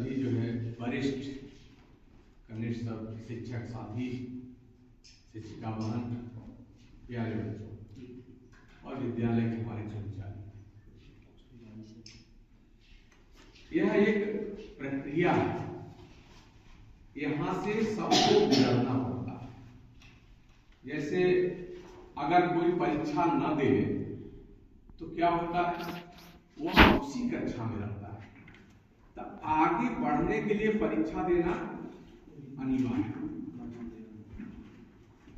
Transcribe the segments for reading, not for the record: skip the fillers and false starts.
सभी जो है वरिष्ठ कनिष्ठ शिक्षक साथी, शिक्षिका बहन, प्यारे बच्चों और विद्यालय के हमारे कर्मचारी, यह एक प्रक्रिया है, यहाँ से सबको गुजरना पड़ता है। जैसे अगर कोई परीक्षा न दे तो क्या होता है, वो उसी कक्षा में रहता है। तो आगे बढ़ने के लिए परीक्षा देना अनिवार्य है।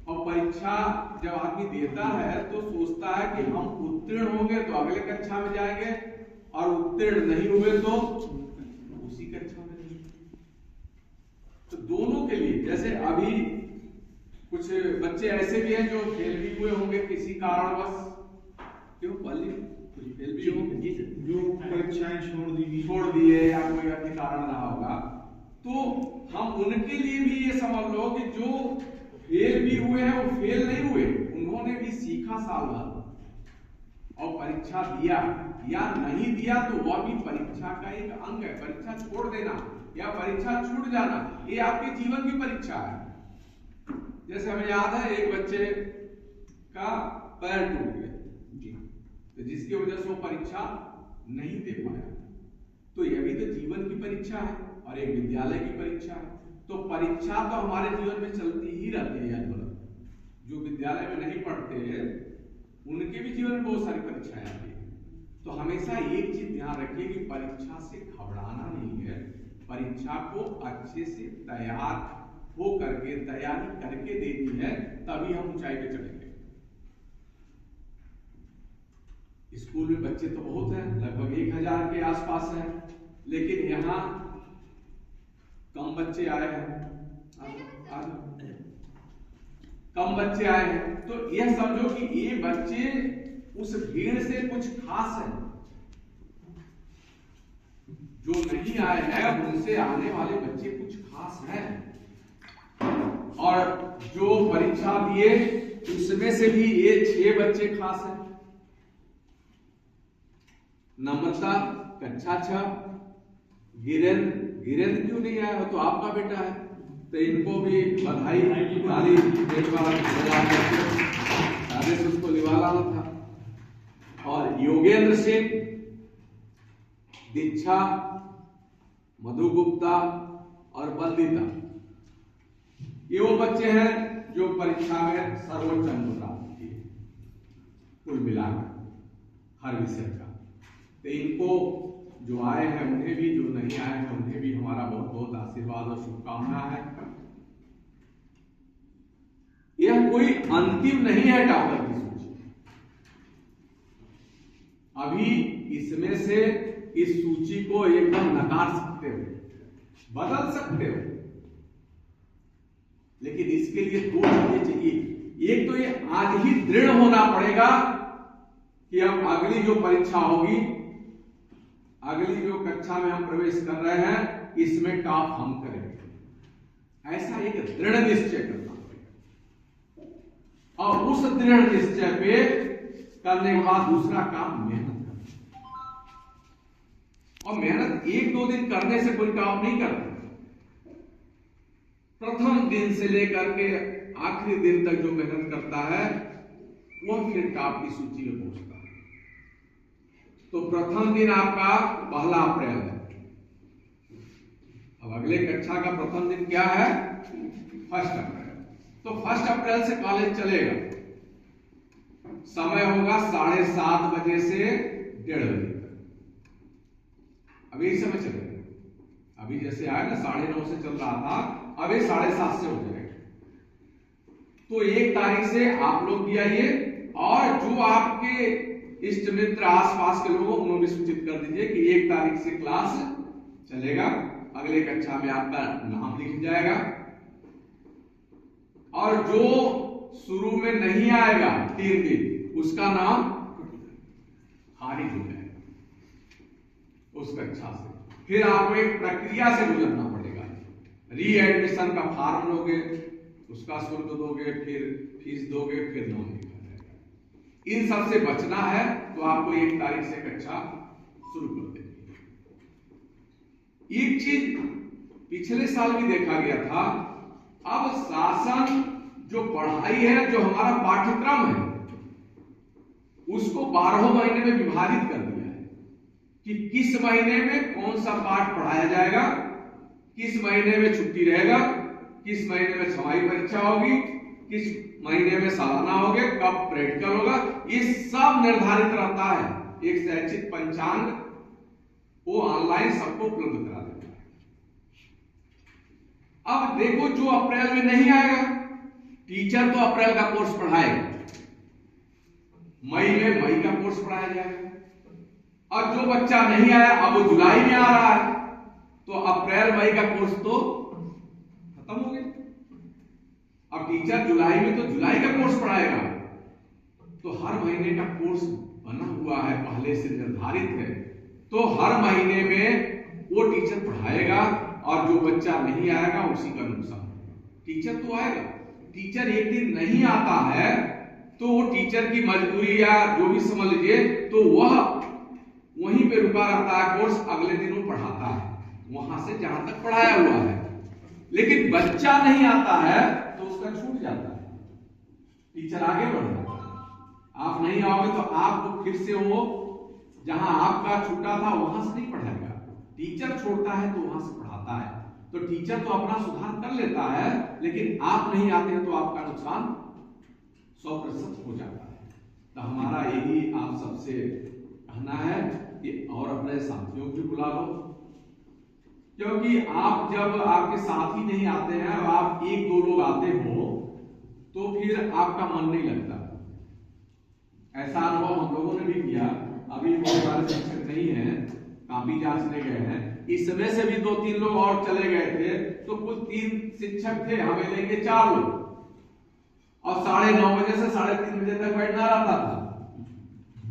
और परीक्षा जब आदमी देता है तो सोचता है कि हम उत्तीर्ण होंगे तो अगले कक्षा में जाएंगे, और उत्तीर्ण नहीं हुए तो उसी कक्षा में रहेंगे। तो दोनों के लिए, जैसे अभी कुछ बच्चे ऐसे भी हैं जो फेल भी हुए होंगे किसी कारणवश, क्यों पहले कुछ फेल भी होंगे, जो परीक्षाएं छोड़ दिए या कोई अन्य कारण रहा होगा, तो हम उनके लिए भी ये समझ लो कि जो फेल भी हुए हैं वो फेल नहीं हुए, उन्होंने भी सीखा साल भर और परीक्षा दिया या नहीं दिया तो वह भी परीक्षा का एक अंग है। परीक्षा छोड़ देना या परीक्षा छूट जाना ये आपके जीवन की परीक्षा है। जैसे हमें याद है एक बच्चे का पैर टूट गया, तो जिसकी वजह से वो परीक्षा नहीं दे पाया, तो यह भी तो जीवन की परीक्षा है और एक विद्यालय की परीक्षा है। तो परीक्षा तो हमारे जीवन में चलती ही रहती है। जो विद्यालय में नहीं पढ़ते हैं उनके भी जीवन में बहुत सारी परीक्षाएं आती है। तो हमेशा एक चीज ध्यान रखिए कि परीक्षा से घबराना नहीं है, परीक्षा को अच्छे से तैयार हो करके, तैयारी करके देनी है, तभी हम ऊंचाई पे चढ़ेंगे। स्कूल में बच्चे तो बहुत हैं, लगभग 1000 के आसपास हैं, लेकिन यहाँ कम बच्चे आए हैं, कम बच्चे आए हैं। तो यह समझो कि ये बच्चे उस भीड़ से कुछ खास है, जो नहीं आए हैं उनसे आने वाले बच्चे कुछ खास हैं। और जो परीक्षा दिए उसमें से भी ये 6 बच्चे खास हैं। नम्रता कक्षा 6, गिरेंद्र क्यों नहीं आया, तो आपका बेटा है, तो इनको भी बधाई ताली से उसको निवालाना था। और योगेंद्र सिंह, दीक्षा, मधु गुप्ता और बंदिता, ये वो बच्चे हैं जो परीक्षा में सर्वोच्च अंक प्राप्त किए कुल मिलाकर हर विषय का। तो इनको जो आए हैं उन्हें भी, जो नहीं आए हैं उन्हें भी हमारा बहुत बहुत आशीर्वाद और शुभकामना है। यह कोई अंतिम नहीं है टॉपर की सूची, अभी इसमें से इस सूची को एकदम नकार सकते हो, बदल सकते हो, लेकिन इसके लिए 2 चीजें चाहिए। एक तो ये आज ही दृढ़ होना पड़ेगा कि अब अगली जो परीक्षा होगी, अगली जो कक्षा में हम प्रवेश कर रहे हैं, इसमें टॉप हम करेंगे। ऐसा एक दृढ़ निश्चय करना पड़ेगा। और उस दृढ़ निश्चय पे करने के बाद दूसरा काम मेहनत करना। और मेहनत 1-2 दिन करने से कोई टॉप नहीं करता। प्रथम दिन से लेकर के आखिरी दिन तक जो मेहनत करता है वह फिर टॉप की सूची में पहुंचता है। तो प्रथम दिन आपका 1 अप्रैल है। अब अगले कक्षा का प्रथम दिन क्या है? 1 अप्रैल। तो 1 अप्रैल से कॉलेज चलेगा। समय होगा 7:30 बजे से 1:30 बजे तक। अब यही समय चलेगा। अभी जैसे आया ना 9:30 से चल रहा था, अब ये 7:30 से हो जाएगा। तो 1 तारीख से आप लोग भी आइए, और जो आपके इष्ट मित्र आसपास के लोगों उन्हें भी सूचित कर दीजिए कि 1 तारीख से क्लास चलेगा। अगले कक्षा में आपका नाम लिख जाएगा। और जो शुरू में नहीं आएगा 3 दिन, उसका नाम खारिज हो जाएगा उस कक्षा से। फिर आपको एक प्रक्रिया से गुजरना पड़ेगा। री एडमिशन का फॉर्म लोगे, उसका शुल्क दोगे, फिर फीस दोगे, फिर नाम लिखा जाएगा। इन सब से बचना है तो आपको 1 तारीख से कक्षा शुरू कर देनी है। एक चीज पिछले साल भी देखा गया था, अब शासन जो पढ़ाई है, जो हमारा पाठ्यक्रम है, उसको 12 महीने में विभाजित कर दिया है कि किस महीने में कौन सा पाठ पढ़ाया जाएगा, किस महीने में छुट्टी रहेगा, किस महीने में छमाही परीक्षा होगी, किस महीने में सालाना होगा, कब प्रैक्टिकल होगा, ये सब निर्धारित रहता है। एक शैक्षिक पंचांग वो ऑनलाइन सबको उपलब्ध करा देता है। अब देखो, जो अप्रैल में नहीं आएगा, टीचर तो अप्रैल का कोर्स पढ़ाएगा, मई में मई का कोर्स पढ़ाया जाएगा, और जो बच्चा नहीं आया, अब वो जुलाई में आ रहा है, तो अप्रैल मई का कोर्स तो खत्म हो गया। अब टीचर जुलाई में तो जुलाई का कोर्स पढ़ाएगा, तो हर महीने का कोर्स बना हुआ है, पहले से निर्धारित है, तो हर महीने में वो टीचर पढ़ाएगा, और जो बच्चा नहीं आएगा उसी का नुकसान। टीचर तो आएगा, टीचर एक दिन नहीं आता है तो वो टीचर की मजबूरी या जो भी समझ लीजिए, तो वह वहीं पे रुका रहता है, कोर्स अगले दिन वो पढ़ाता है वहां से जहां तक पढ़ाया हुआ है। लेकिन बच्चा नहीं आता है तो उसका छूट जाता है, टीचर आगे बढ़ जाता है। आप नहीं आओगे तो आपको फिर से वो जहां आपका छूटा था वहां से नहीं पढ़ाएगा, टीचर छोड़ता है तो वहां से पढ़ाता है। तो टीचर तो अपना सुधार कर लेता है, लेकिन आप नहीं आते हैं तो आपका नुकसान 100% हो जाता है। तो हमारा यही आप सबसे कहना है कि और अपने साथियों को भी बुला लो, क्योंकि आप जब आपके साथी नहीं आते हैं और आप एक दो लोग आते हो तो फिर आपका मन नहीं लगता। ऐसा अनुभव हम लोगों ने भी किया। अभी बहुत सारे शिक्षक नहीं है, काफी जांचने गए हैं, इस समय से भी 2-3 लोग और चले गए थे, तो कुल 3 शिक्षक थे, हमें लेके 4 लोग, और 9:30 बजे से 3:30 बजे तक बैठना रहता था,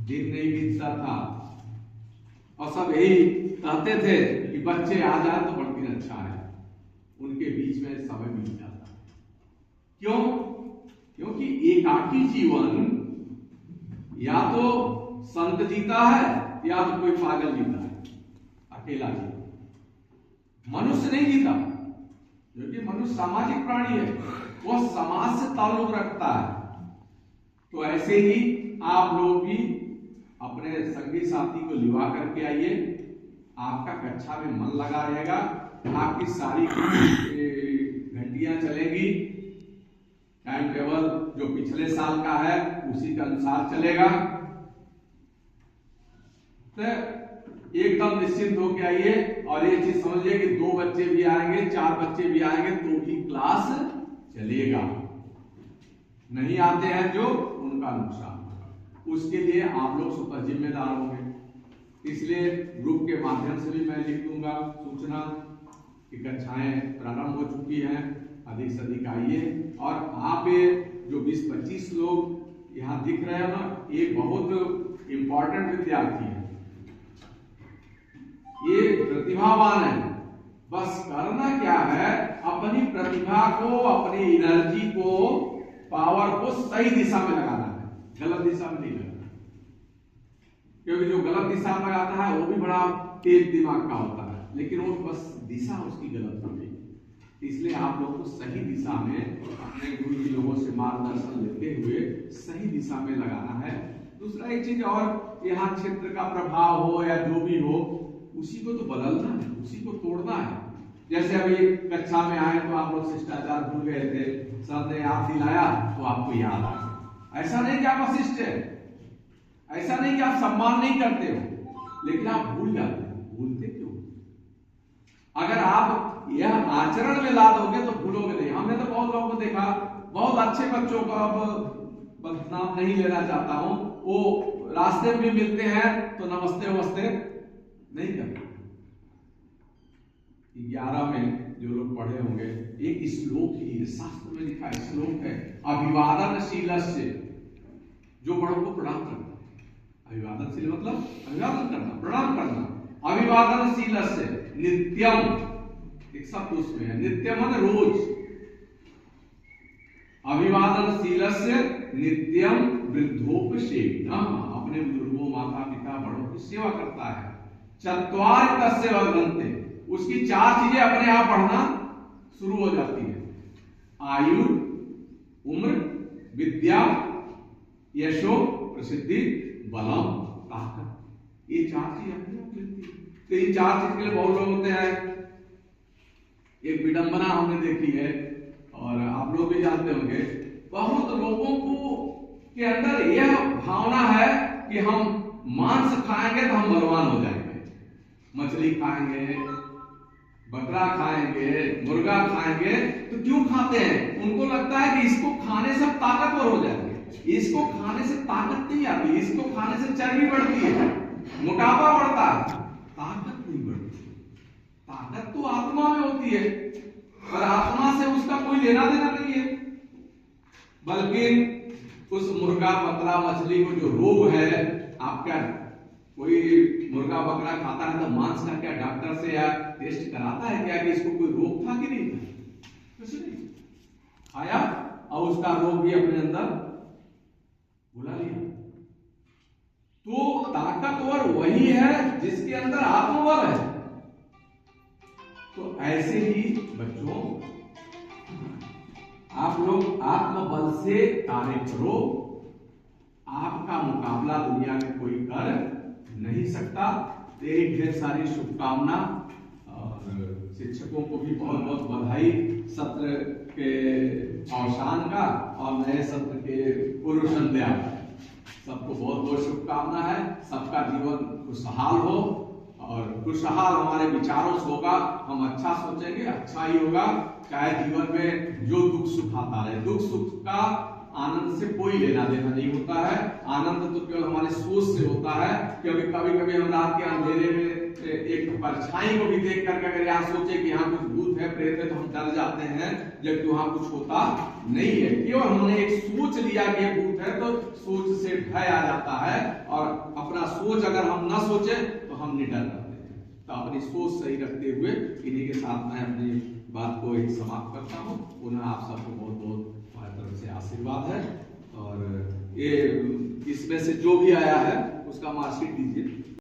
दिन नहीं बीतता था, और सब यही कहते थे कि बच्चे आ जाए तो बड़ा दिन अच्छा है, उनके बीच में समय बीत जाता। क्यों? क्योंकि एकाकी जीवन या तो संत जीता है या तो कोई पागल जीता है, अकेला जीता। मनुष्य नहीं जीता, क्योंकि मनुष्य सामाजिक प्राणी है, वह समाज से ताल्लुक रखता है। तो ऐसे ही आप लोग भी अपने संगी साथी को लिवा करके आइए, आपका कक्षा में मन लगा रहेगा, आपकी सारी घंटियां चलेंगी, टाइम टेबल जो पिछले साल का है उसी के अनुसार चलेगा। तो एकदम निश्चिंत होके आइए, और ये चीज समझिए कि 2 बच्चे भी आएंगे, 4 बच्चे भी आएंगे तो भी क्लास चलेगा। नहीं आते हैं जो, उनका नुकसान होगा, उसके लिए आप लोग स्वतः जिम्मेदार होंगे। इसलिए ग्रुप के माध्यम से भी मैं लिख दूंगा सूचना कि कक्षाएं प्रारंभ हो चुकी हैं, अधिक से अधिक आइए। और आप जो 20-25 लोग यहाँ दिख रहे हैं ना, ये बहुत इंपॉर्टेंट विद्यार्थी है, ये प्रतिभावान है। बस करना क्या है, अपनी प्रतिभा को, अपनी एनर्जी को, पावर को सही दिशा में लगाना है, गलत दिशा में नहीं लगाना। क्योंकि जो गलत दिशा में लगाता है वो भी बड़ा तेज दिमाग का होता है, लेकिन वो बस दिशा उसकी गलत हो गई। इसलिए आप लोगों को सही दिशा में अपने गुरु जी लोगों से मार्गदर्शन लेते हुए सही दिशा में लगाना है। दूसरा एक चीज और, यहाँ क्षेत्र का प्रभाव हो या जो भी हो, उसी को तो बदलना है, उसी को तोड़ना है। जैसे अभी कक्षा में आए तो आप लोग शिष्टाचार भूल गए थे, सर ने याद दिलाया तो आपको याद आया। ऐसा नहीं कि आप अशिष्ट है, ऐसा नहीं कि आप सम्मान नहीं करते हो, लेकिन आप भूल जाते हो। भूलते क्यों? अगर आप यह आचरण में ला दोगे तो भूलोगे नहीं। हमने तो बहुत लोगों को देखा, बहुत अच्छे बच्चों को, अब बदनाम नहीं लेना चाहता हूं, वो रास्ते में मिलते हैं तो नमस्ते वमस्ते नहीं करते। 11 में जो लोग पढ़े होंगे, एक श्लोक ही शास्त्र में लिखा है, श्लोक है, अभिवादनशीलस्य, जो बड़ों को प्रणाम करता है। अभिवादनशील मतलब अभिवादन करना, प्रणाम करना। अभिवादनशीलस्य नित्यम, एक शब्द उसमें है, नित्यम माने रोज। अभिवादनशीलस्य नित्यम वृद्धोपसेविनः, अपने बुजुर्गों, माता पिता, बड़ों की सेवा करता है। चत्वारि तस्य वर्धन्ते, उसकी 4 चीजें अपने आप बढ़ना शुरू हो जाती है। आयु, उम्र, विद्या, यशो, प्रसिद्धि, बलम, ताकत। ये 4 चीज अपने आप मिलती है। तो इन 4 चीज के लिए बहुत लोग होते हैं। एक विडंबना हमने देखी है और आप लोग भी जानते होंगे, बहुत लोगों को के अंदर यह भावना है कि हम मांस खाएंगे तो हम बलवान हो जाएंगे। मछली खाएंगे, बकरा खाएंगे, मुर्गा खाएंगे, तो क्यों खाते हैं? उनको लगता है कि इसको खाने से ताकतवर हो जाएंगे। इसको खाने से ताकत नहीं आती, इसको खाने से चर्बी बढ़ती है, मोटापा बढ़ता है, ताकत नहीं बढ़ती। ताकत तो आत्मा में होती है और आत्मा से उसका कोई लेना देना नहीं है। बल्कि उस मुर्गा, बकरा, मछली को जो रोग है, आप क्या कोई मुर्गा बकरा खाता है तो मांस का क्या डॉक्टर से या टेस्ट कराता है क्या कि इसको कोई रोग था कि नहीं था? कुछ नहीं, खाया और उसका रोग भी अपने अंदर बुला लिया। तो ताकतवर वही है जिसके अंदर आत्मबल है। तो ऐसे ही बच्चों, आप लोग आत्मबल से कार्य करो। आपका मुकाबला दुनिया में कोई कर नहीं सकता। तेरी ढेर सारी शुभकामना और शिक्षकों को भी बहुत बहुत बधाई सत्र के अवसान का और नए सत्र के पूर्व संध्या। सबको बहुत बहुत शुभकामना है। सबका जीवन खुशहाल हो और खुशहाल हमारे विचारों से होगा। हम अच्छा सोचेंगे, अच्छा ही होगा। चाहे जीवन में जो दुख सुख आता रहे, दुख सुख का आनंद से कोई लेना देना नहीं होता है। आनंद तो केवल हमारे सोच से होता है। क्योंकि कभी कभी हम रात के अंधेरे में एक परछाई को भी देख करके अगर यहाँ सोचे कि यहाँ कुछ भूत है, प्रेत है, तो हम डर जाते हैं, जबकि वहां कुछ होता नहीं है। केवल हमने एक सोच लिया कि भूत है, तो सोच से भय आ जाता है और अपना सोच अगर हम ना सोचे तो हम निडर करते हैं। तो अपनी सोच सही रखते हुए इन्हीं के साथ मैं अपनी बात को एक समाप्त करता हूँ। पुनः आप सबको बहुत बहुत हमारी तरफ से आशीर्वाद है और ये इसमें से जो भी आया है उसका मार्कशीट दीजिए।